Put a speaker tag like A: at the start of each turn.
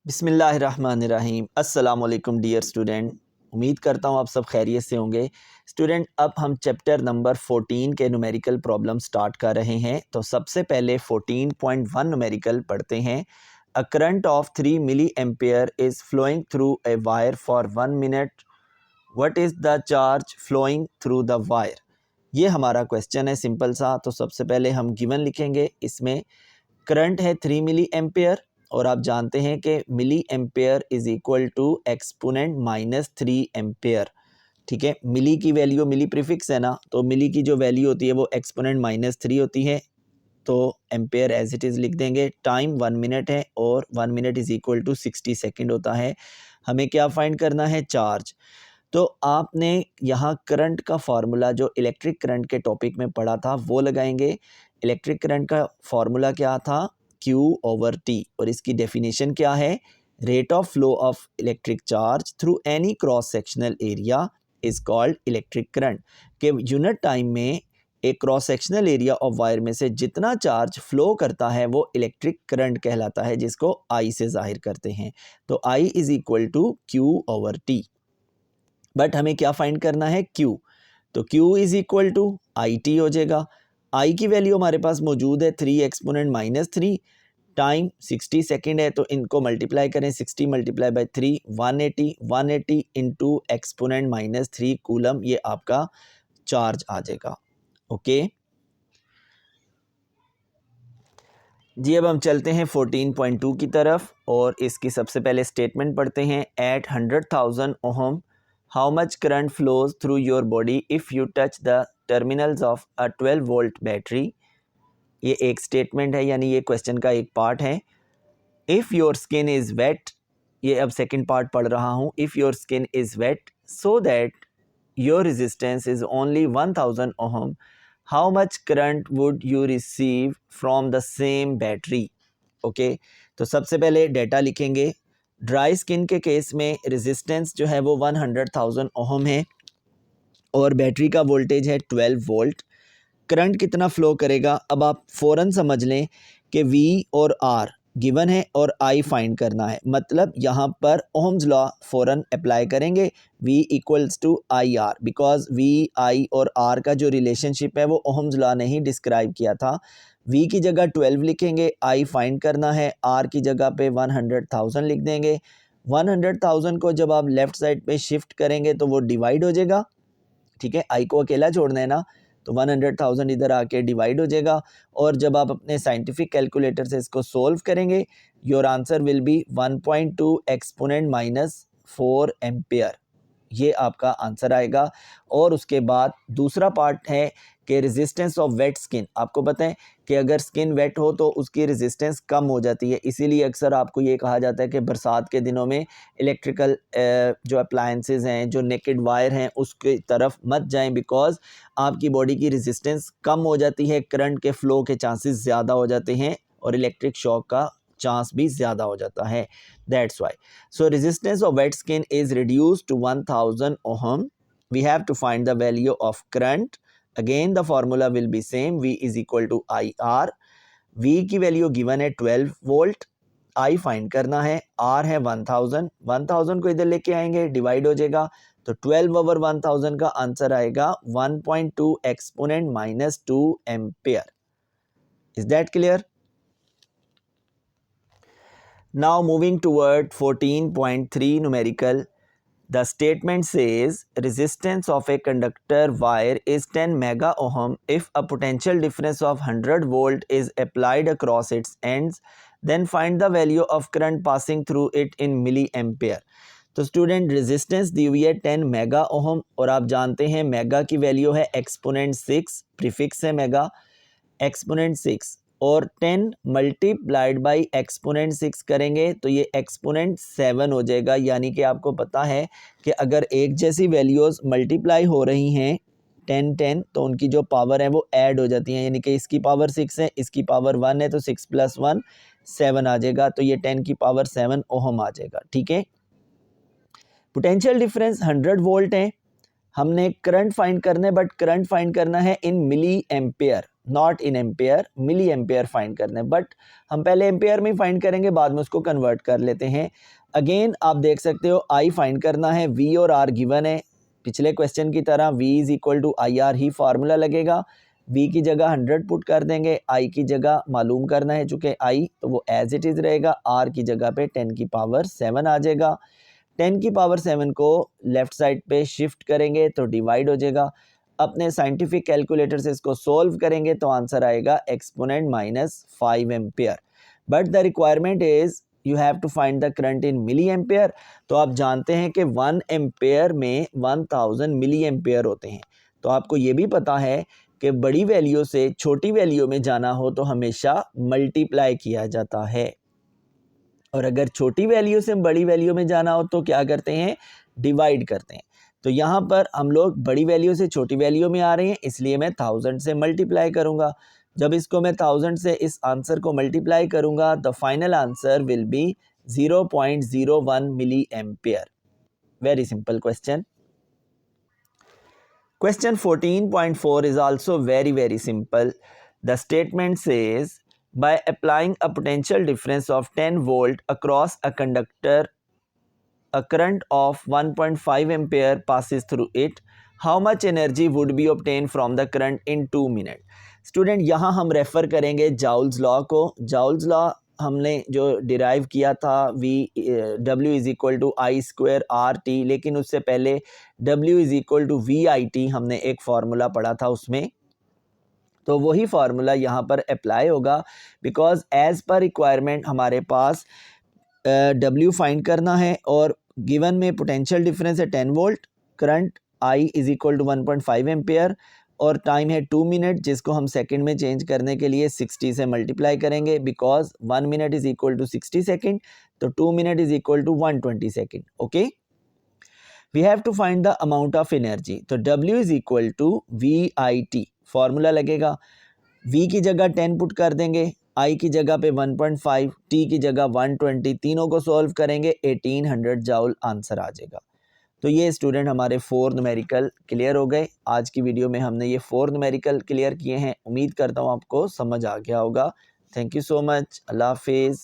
A: बिस्मिल्लाहिर्रहमानिर्रहीम। अस्सलाम वालेकुम डियर स्टूडेंट। उम्मीद करता हूँ आप सब खैरियत से होंगे। स्टूडेंट, अब हम चैप्टर नंबर 14 के न्यूमेरिकल प्रॉब्लम स्टार्ट कर रहे हैं। तो सबसे पहले 14.1 न्यूमेरिकल पढ़ते हैं। A current of 3 milli ampere is flowing through a wire for 1 minute. What is the charge flowing through the wire. ये हमारा क्वेश्चन है, सिंपल सा। तो सबसे पहले हम गिवन लिखेंगे। इसमें करंट है 3 मिली एम्पेयर और आप जानते हैं कि milli ampere is equal to exponent -3 ampere. ठीक है, मिली की वैल्यू, मिली प्रीफिक्स है ना, तो मिली की जो वैल्यू होती है वो एक्सपोनेंट -3 होती है। तो एम्पेयर एज इट इज़ लिख देंगे। टाइम 1 मिनट है और 1 minute is equal to 60 second होता है। हमें क्या फाइंड करना है? चार्ज। तो आपने यहाँ करंट का फार्मूला जो इलेक्ट्रिक करंट के टॉपिक में पढ़ा था वो लगाएंगे। इलेक्ट्रिक करंट का फार्मूला क्या था? Q/T। और इसकी डेफिनेशन क्या है? Rate of flow of electric charge through any cross sectional area is called electric current. के यूनिट टाइम में एक cross sectional area of wire में से जितना चार्ज फ्लो करता है वो इलेक्ट्रिक करंट कहलाता है, जिसको I से जाहिर करते हैं। तो I is equal to Q/T। But हमें क्या फाइंड करना है? Q। तो Q is equal to IT हो जाएगा। I की वैल्यू हमारे पास मौजूद है 3 एक्सपोनेंट -3। टाइम 60 सेकेंड है, तो इनको मल्टीप्लाई करें। 60 multiply by 3 180, 180 into exponent -3 coulomb, ये आपका चार्ज आ जाएगा। ओके जी, अब हम चलते हैं 14.2 की तरफ और इसकी सबसे पहले स्टेटमेंट पढ़ते हैं। At 100,000 ohm how much current flows through your body if you touch the terminals of a 12 volt battery. ये एक स्टेटमेंट है, यानी ये क्वेश्चन का एक पार्ट है। If your skin is wet, ये अब सेकंड पार्ट पढ़ रहा हूँ। If your skin is wet so that your resistance is only 1000 ohm how much current would you receive from the same battery. Okay, तो सबसे पहले data लिखेंगे। Dry skin के केस में रेजिस्टेंस जो है वो 100,000 ओहम है और बैटरी का वोल्टेज है 12 वोल्ट। करंट कितना फ्लो करेगा? अब आप फ़ौरन समझ लें कि V और R गिवन है और I फाइंड करना है। मतलब यहाँ पर ओहम्स लॉ फ़ौरन अप्लाई करेंगे। V equals to IR, because V, I और R का जो रिलेशनशिप है वो ओहम्स लॉ ने ही डिस्क्राइब किया था। V की जगह 12 लिखेंगे, I फाइंड करना है, R की जगह पे 100,000 लिख देंगे। 100,000 को जब आप लेफ़्ट साइड पे शिफ्ट करेंगे तो वो डिवाइड हो जाएगा। ठीक है, I को अकेला छोड़ना है ना, तो 100,000 इधर आके डिवाइड हो जाएगा। और जब आप अपने साइंटिफिक कैलकुलेटर से इसको सोल्व करेंगे, your answer will B 1.2 exponent -4 ampere. ये आपका आंसर आएगा। और उसके बाद दूसरा पार्ट है कि रेजिस्टेंस ऑफ वेट स्किन। आपको पता है कि अगर स्किन वेट हो तो उसकी रेजिस्टेंस कम हो जाती है, इसीलिए अक्सर आपको ये कहा जाता है कि बरसात के दिनों में इलेक्ट्रिकल जो अप्लायंसेस हैं, जो नेकेड वायर हैं, उसकी तरफ मत जाएं, बिकॉज आपकी बॉडी की रेजिस्टेंस कम हो जाती है, करंट के फ्लो के चांसेस ज़्यादा हो जाते हैं और इलेक्ट्रिक शॉक का चांस भी ज़्यादा हो जाता है। That's why. So resistance of wet skin is reduced to 1000 ohm. We have to find the value of current. Again the formula will be same. V is equal to IR. V की value given है 12 volt. I find करना है, R है 1000। 1000 को इधर लेके आएंगे, divide हो जाएगा, तो 12/1000 का आंसर आएगा 1.2 exponent -2 ampere. Is that clear? Now moving toward 14.3 numerical, the statement says resistance of a conductor wire is 10 mega ohm if a potential difference of 100 volt is applied across its ends, then find the value of current passing through it in milliampere. तो student, resistance दी हुई है 10 mega ohm और आप जानते हैं mega की value है exponent 6, prefix है मेगा, एक्सपोनेंट 6 और 10 मल्टीप्लाइड बाई एक्सपोनेंट 6 करेंगे तो ये एक्सपोनेंट 7 हो जाएगा। यानी कि आपको पता है कि अगर एक जैसी वैल्यूज़ मल्टीप्लाई हो रही हैं 10 10 तो उनकी जो पावर है वो ऐड हो जाती हैं। यानी कि इसकी पावर 6 है, इसकी पावर 1 है, तो 6 + 1 7 आ जाएगा। तो ये 10 की पावर 7 ओहम आ जाएगा। ठीक है, पोटेंशियल डिफरेंस 100 वोल्ट है। हमने करंट फाइंड करना है, बट करंट फाइंड करना है in milli ampere, not in ampere, milliampere find करना है, बट हम पहले एम्पेयर में फाइंड करेंगे, बाद में उसको कन्वर्ट कर लेते हैं। अगेन आप देख सकते हो आई फाइंड करना है, वी और आर गिवन है, पिछले क्वेश्चन की तरह v is equal to I R ही फार्मूला लगेगा। v की जगह 100 पुट कर देंगे, i की जगह मालूम करना है चूँकि i तो वो एज इट इज़ रहेगा, r की जगह पे 10 की पावर 7 आ जाएगा। 10 की पावर 7 को लेफ्ट साइड पे शिफ्ट करेंगे तो डिवाइड हो जाएगा। अपने साइंटिफिक कैलकुलेटर से इसको सोल्व करेंगे तो आंसर आएगा exponent -5 ampere. But the requirement is you have to find the current in milli ampere. तो आप जानते हैं कि 1 एम्पेयर में 1000 मिली एम्पेयर होते हैं। तो आपको ये भी पता है कि बड़ी वैल्यू से छोटी वैल्यू में जाना हो तो हमेशा मल्टीप्लाई किया जाता है, और अगर छोटी वैल्यू से बड़ी वैल्यू में जाना हो तो क्या करते हैं, डिवाइड करते हैं। तो यहाँ पर हम लोग बड़ी वैल्यू से छोटी वैल्यू में आ रहे हैं, इसलिए मैं 1000 से मल्टीप्लाई करूँगा। जब इसको मैं 1000 से इस आंसर को मल्टीप्लाई करूँगा the final answer will be 0.01 milli ampere. Very simple question. Question 14.4 is also very simple. The statement says, by applying a potential difference of 10 volt across a conductor, a current of 1.5 ampere passes through it. How much energy would be obtained from the current in 2 minutes? Student यहाँ हम refer करेंगे Joule's law को। Joule's law हमने जो derive किया था W is equal to I square R T, लेकिन उससे पहले W is equal to V I T हमने एक फार्मूला पढ़ा था उसमें, तो वही फार्मूला यहाँ पर अप्लाई होगा। बिकॉज एज़ पर रिक्वायरमेंट हमारे पास W फाइंड करना है और गिवन में पोटेंशियल डिफरेंस है 10 volt, current I is equal to 1.5 ampere और टाइम है 2 मिनट, जिसको हम सेकंड में चेंज करने के लिए 60 से मल्टीप्लाई करेंगे। Because 1 minute is equal to 60 second, तो 2 minute is equal to 120 second. Okay, we have to find the amount of energy. तो W is equal to VIT formula लगेगा। V की जगह 10 पुट कर देंगे, I की जगह पे 1.5, T की जगह 120, तीनों को सॉल्व करेंगे 1800 जाउल आंसर आ जाएगा। तो ये स्टूडेंट हमारे 4 न्यूमेरिकल क्लियर हो गए। आज की वीडियो में हमने ये 4 न्यूमेरिकल क्लियर किए हैं। उम्मीद करता हूँ आपको समझ आ गया होगा। Thank you so much. अल्लाह हाफिज़।